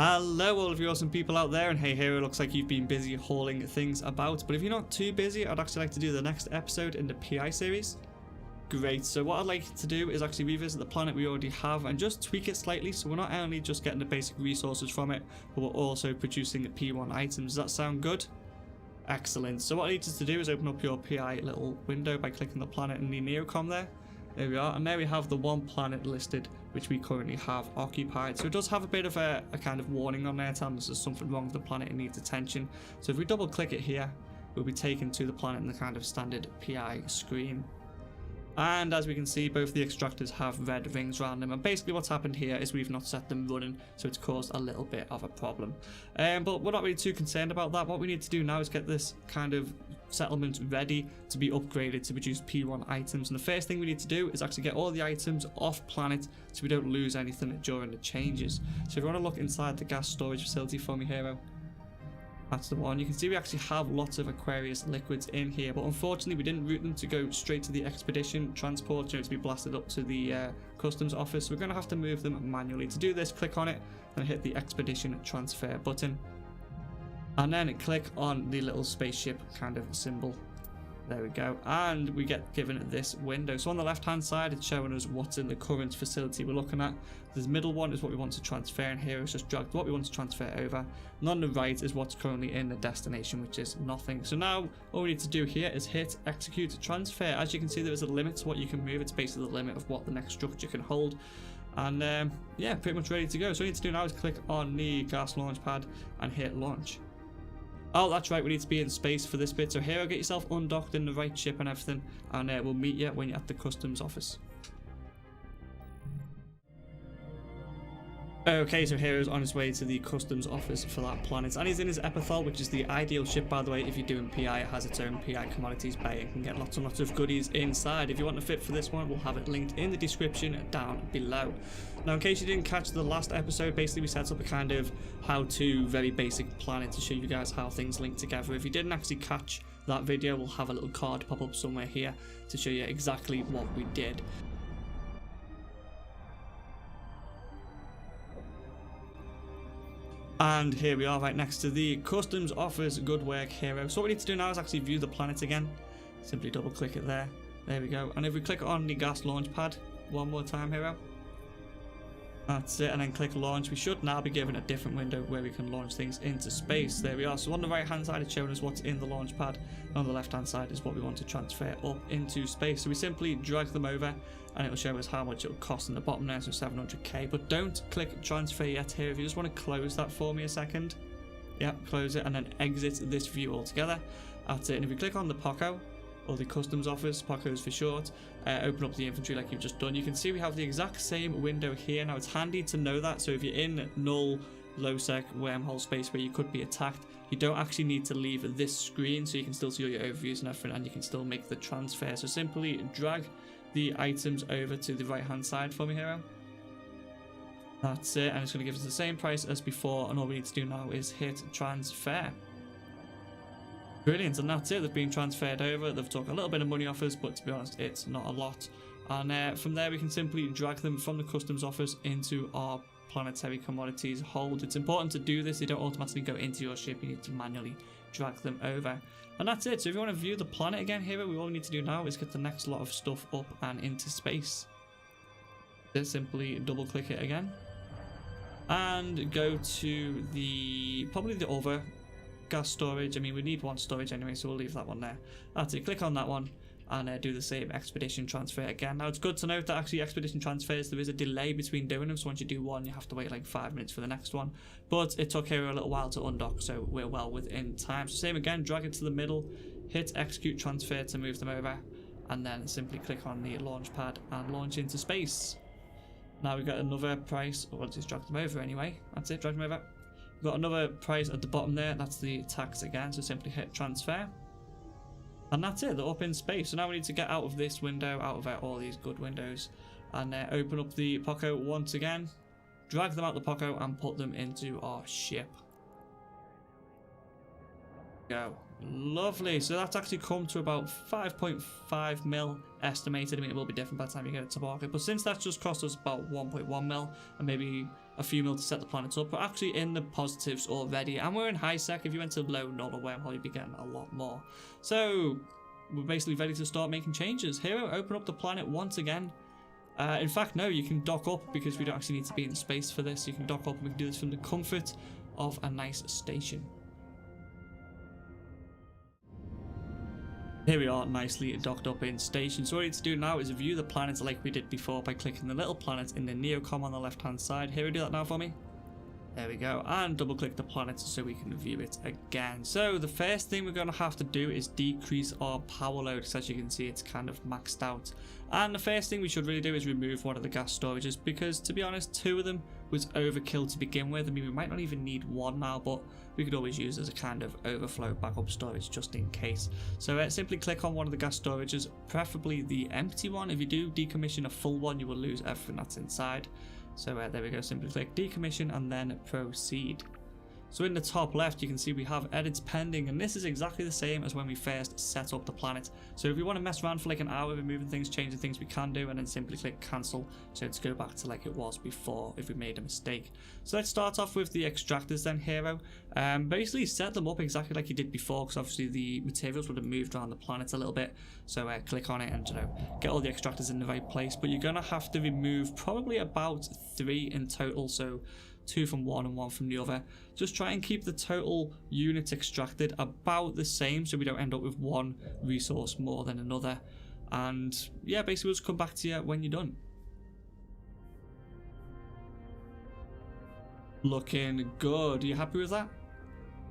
Hello all of you awesome people out there, and hey Hero, looks like you've been busy hauling things about, but if you're not too busy, I'd actually like to do the next episode in the PI series. Great, so what I'd like to do is actually revisit the planet we already have and just tweak it slightly, so we're not only just getting the basic resources from it, but we're also producing P1 items. Does that sound good? Excellent. So what I need you to do is open up your PI little window by clicking the planet in the neocom there. There we are, and there we have the one planet listed which we currently have occupied. So it does have a bit of a kind of warning on there telling us there's something wrong with the planet and needs attention. So if we double click it here, we'll be taken to the planet in the kind of standard PI screen. And as we can see, both the extractors have red rings around them, and basically what's happened here is we've not set them running, so it's caused a little bit of a problem. But we're not really too concerned about that. What we need to do now is get this kind of settlement ready to be upgraded to produce P1 items, and the first thing we need to do is actually get all the items off planet so we don't lose anything during the changes. So if you want to look inside the gas storage facility for me, Hero, that's the one. You can see we actually have lots of Aquarius liquids in here, but unfortunately we didn't route them to go straight to the expedition transport, to be blasted up to the customs office. So we're going to have to move them manually. To do this, click on it and hit the expedition transfer button, and then click on the little spaceship kind of symbol. There we go, and we get given this window. So on the left hand side, it's showing us what's in the current facility we're looking at. This middle one is what we want to transfer, and here it's just dragged what we want to transfer over, and on the right is what's currently in the destination, which is nothing. So now all we need to do here is hit execute transfer. As you can see, there is a limit to what you can move. It's basically the limit of what the next structure can hold, and yeah, pretty much ready to go. So what we need to do now is click on the gas launch pad and hit launch. Oh, that's right, we need to be in space for this bit. So here, get yourself undocked in the right ship and everything, and we'll meet you when you're at the customs office. Okay, so Hero's on his way to the customs office for that planet, and he's in his Epithal, which is the ideal ship, by the way. If you're doing PI, it has its own PI commodities bay and can get lots and lots of goodies inside. If you want to fit for this one, we'll have it linked in the description down below. Now, in case you didn't catch the last episode, basically we set up a kind of how-to, very basic planet to show you guys how things link together. If you didn't actually catch that video, we'll have a little card pop up somewhere here to show you exactly what we did. And here we are right next to the customs office. Good work, Hero. So what we need to do now is actually view the planet again. Simply double click it there. There we go. And if we click on the gas launch pad one more time, Hero, that's it, and then click launch, we should now be given a different window where we can launch things into space. There we are. So on the right hand side it's showing us what's in the launch pad, and on the left hand side is what we want to transfer up into space. So we simply drag them over and it will show us how much it will cost in the bottom there, so 700k. But don't click transfer yet here. If you just want to close that for me a second, yeah, close it and then exit this view altogether. That's it. And if we click on the POCO, or the customs office, POCOs for short, open up the inventory like you've just done, you can see we have the exact same window here. Now it's handy to know that, so if you're in null, low sec, wormhole space where you could be attacked, you don't actually need to leave this screen, so you can still see all your overviews and everything, and you can still make the transfer. So simply drag the items over to the right hand side for me, Hero. That's it, and it's going to give us the same price as before, and all we need to do now is hit transfer. Brilliant, and that's it. They've been transferred over. They've took a little bit of money off us, but to be honest, it's not a lot. And from there, we can simply drag them from the customs office into our planetary commodities hold. It's important to do this. They don't automatically go into your ship. You need to manually drag them over. And that's it. So if you want to view the planet again, Hero, all we need to do now is get the next lot of stuff up and into space. Just simply double click it again and go to probably the other gas storage. I mean, we need one storage anyway, so we'll leave that one there. That's it. Click on that one and do the same expedition transfer again. Now it's good to note that actually expedition transfers, there is a delay between doing them, so once you do one you have to wait like 5 minutes for the next one, but it took Hero a little while to undock, so we're well within time. So same again, drag it to the middle, hit execute transfer to move them over, and then simply click on the launch pad and launch into space. Now we've got another price, well, just drag them over anyway. That's it, drag them over. We've got another price at the bottom there, that's the tax again, so simply hit transfer. And that's it, they're up in space. So now we need to get out of this window, out of all these good windows, and open up the POCO once again, drag them out the POCO and put them into our ship. Go. Lovely. So that's actually come to about 5.5 mil estimated. I mean, it will be different by the time you get it to market, but since that's just cost us about 1.1 mil and maybe a few mil to set the planets up. We're actually in the positives already, and we're in high sec. If you went to low null or wormhole, you'd be getting a lot more. So we're basically ready to start making changes. Hero, open up the planet once again. In fact, no, you can dock up because we don't actually need to be in space for this. You can dock up and we can do this from the comfort of a nice station. Here we are, nicely docked up in station. So what we need to do now is view the planets like we did before by clicking the little planet in the Neocom on the left hand side. Here, do that now for me. There we go, and double click the planet so we can view it again. So the first thing we're going to have to do is decrease our power load, because as you can see it's kind of maxed out. And the first thing we should really do is remove one of the gas storages, because to be honest, 2 of them was overkill to begin with. I mean, we might not even need 1 now, but we could always use as a kind of overflow backup storage just in case. So simply click on one of the gas storages, preferably the empty one. If you do decommission a full one, you will lose everything that's inside. So there we go, simply click decommission and then proceed. So in the top left you can see we have edits pending, and this is exactly the same as when we first set up the planet. So if we want to mess around for like an hour removing things, changing things, we can do, and then simply click cancel so to go back to like it was before if we made a mistake. So let's start off with the extractors then, Hero. Basically set them up exactly like you did before, because obviously the materials would have moved around the planet a little bit. So click on it and get all the extractors in the right place, but you're going to have to remove probably about 3 in total, so 2 from one and 1 from the other. Just try and keep the total units extracted about the same so we don't end up with one resource more than another. And yeah, basically we'll just come back to you when you're done. Looking good. Are you happy with that?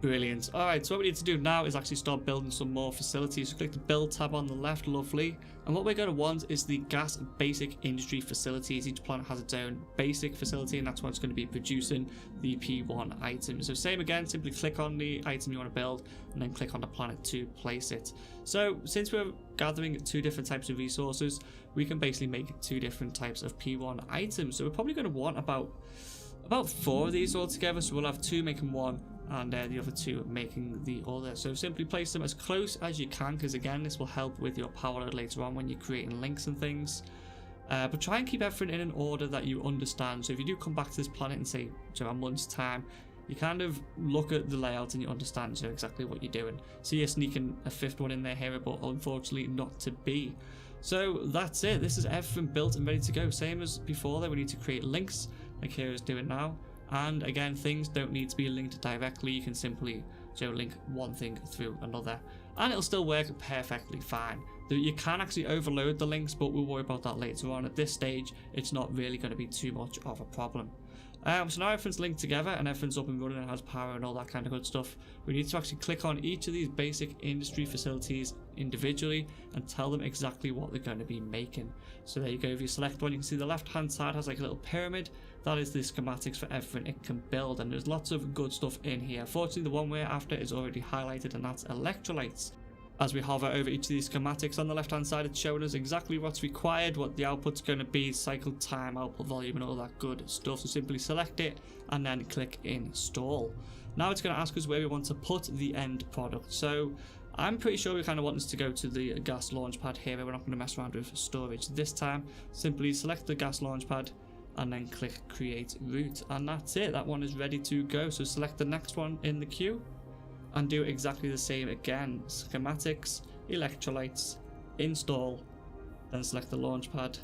Brilliant. Alright, so what we need to do now is actually start building some more facilities. So click the build tab on the left, lovely. And what we're going to want is the gas basic industry facilities. Each planet has its own basic facility, and that's what it's going to be producing the P1 items. So same again, simply click on the item you want to build and then click on the planet to place it. So since we're gathering 2 different types of resources, we can basically make 2 different types of P1 items. So we're probably going to want about 4 of these all together. So we'll have 2 making 1 and the other 2 making the other. So simply place them as close as you can, because again this will help with your power load later on when you're creating links and things. But try and keep everything in an order that you understand. So if you do come back to this planet and say a month's time, you kind of look at the layout and you understand exactly what you're doing. So you're sneaking a 5th one in there here, but unfortunately not to be. So that's it. This is everything built and ready to go. Same as before though, we need to create links like Hero's doing now. And again, things don't need to be linked directly. You can simply link one thing through another and it'll still work perfectly fine. You can actually overload the links, but we'll worry about that later on. At this stage, it's not really going to be too much of a problem. So now everything's linked together and everything's up and running and has power and all that kind of good stuff. We need to actually click on each of these basic industry facilities individually and tell them exactly what they're going to be making. So there you go. If you select one, you can see the left hand side has like a little pyramid. That is the schematics for everything it can build, and there's lots of good stuff in here. Fortunately, the one we're after is already highlighted, and that's electrolytes. As we hover over each of these schematics on the left hand side, it's showing us exactly what's required, what the output's going to be, cycle time, output volume and all that good stuff. So simply select it and then click install. Now it's going to ask us where we want to put the end product. So I'm pretty sure we kind of want this to go to the gas launch pad here. We're not going to mess around with storage this time. Simply select the gas launch pad and then click create route, and that's it. That one is ready to go. So select the next one in the queue and do exactly the same again. Schematics, electrolytes, install, then select the launch pad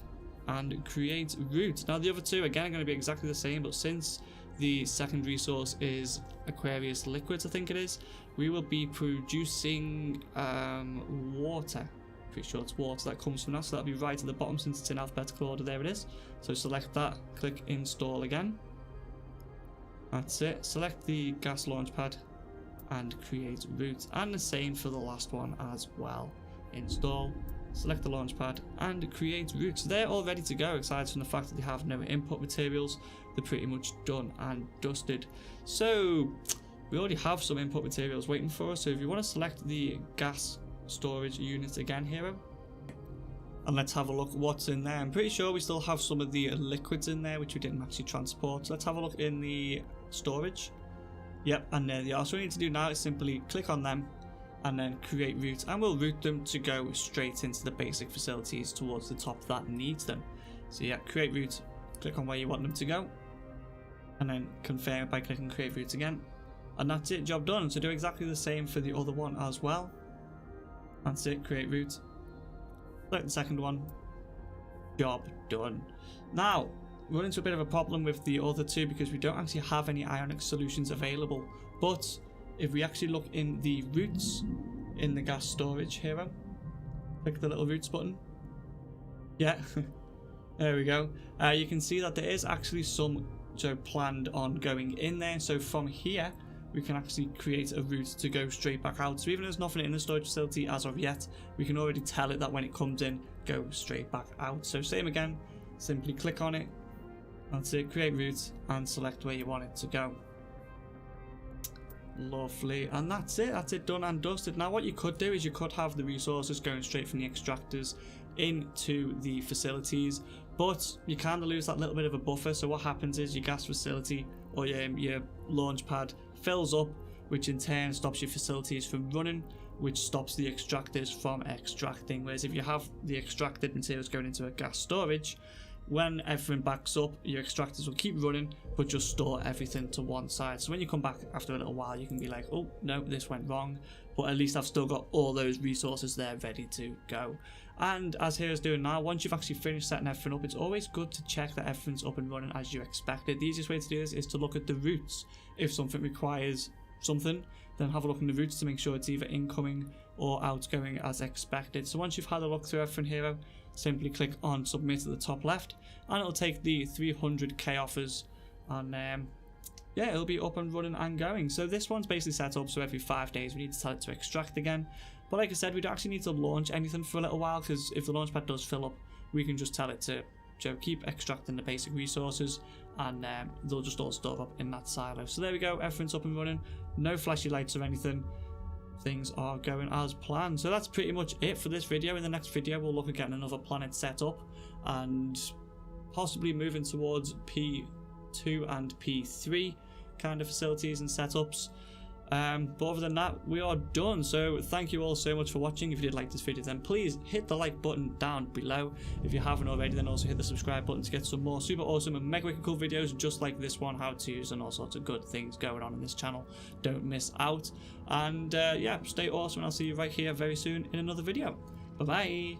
and create route. Now the other 2 again are going to be exactly the same, but since the second resource is Aquarius liquids, I think it is, we will be producing water. Pretty sure it's water that comes from that, so that'll be right at the bottom since it's in alphabetical order. There it is. So select that, click install again. That's it. Select the gas launch pad and create route, and the same for the last one as well. Install, select the launch pad and create route. So they're all ready to go, aside from the fact that they have no input materials. They're pretty much done and dusted. So we already have some input materials waiting for us. So if you want to select the gas storage units again, Hero, and let's have a look what's in there. I'm pretty sure we still have some of the liquids in there which we didn't actually transport. So let's have a look in the storage. Yep, and there they are. So what we need to do now is simply click on them and then create route, and we'll route them to go straight into the basic facilities towards the top that needs them. So yeah, create route, click on where you want them to go, and then confirm it by clicking create routes again, and that's it, job done. So do exactly the same for the other one as well. That's it, create route, select the second one, job done. Now we run into a bit of a problem with the other two because we don't actually have any ionic solutions available, but if we actually look in the routes in the gas storage hero, click the little routes button, yeah, there we go, you can see that there is actually some planned on going in there. So from here we can actually create a route to go straight back out. So even though there's nothing in the storage facility as of yet, we can already tell it that when it comes in, go straight back out. So same again, simply click on it, that's it, create route, and select where you want it to go. Lovely, and that's it, done and dusted. Now what you could do is you could have the resources going straight from the extractors into the facilities, but you kind of lose that little bit of a buffer. So what happens is your gas facility or your launch pad fills up, which in turn stops your facilities from running, which stops the extractors from extracting. Whereas if you have the extracted materials going into a gas storage, when everything backs up, your extractors will keep running but just store everything to one side. So when you come back after a little while, you can be like, oh no, this went wrong, but at least I've still got all those resources there ready to go. And as Hero's doing now, once you've actually finished setting everything up, it's always good to check that everything's up and running as you expected. The easiest way to do this is to look at the routes. If something requires something, then have a look in the routes to make sure it's either incoming or outgoing as expected. So once you've had a look through everything, Hero, simply click on submit at the top left, and it'll take the 300k offers, and yeah, it'll be up and running and going. So this one's basically set up so every 5 days we need to tell it to extract again. But like I said, we don't actually need to launch anything for a little while, because if the launch pad does fill up, we can just tell it to keep extracting the basic resources, and they'll just all store up in that silo. So there we go, everything's up and running, no flashy lights or anything. Things are going as planned. So that's pretty much it for this video. In the next video we'll look at getting another planet set up and possibly moving towards P2 and P3 kind of facilities and setups. But other than that, we are done. So thank you all so much for watching. If you did like this video, then please hit the like button down below. If you haven't already, then also hit the subscribe button to get some more super awesome and mega wicked cool videos just like this one, how-tos and all sorts of good things going on in this channel. Don't miss out. And yeah, stay awesome, and I'll see you right here very soon in another video. Bye bye.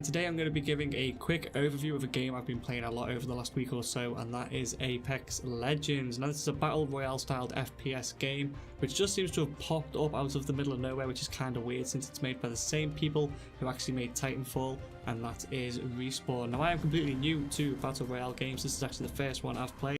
Today I'm going to be giving a quick overview of a game I've been playing a lot over the last week or so, and that is Apex Legends. Now this is a battle royale styled FPS game which just seems to have popped up out of the middle of nowhere, which is kind of weird since it's made by the same people who actually made Titanfall, and that is Respawn. Now I am completely new to battle royale games. This is actually the first one I've played.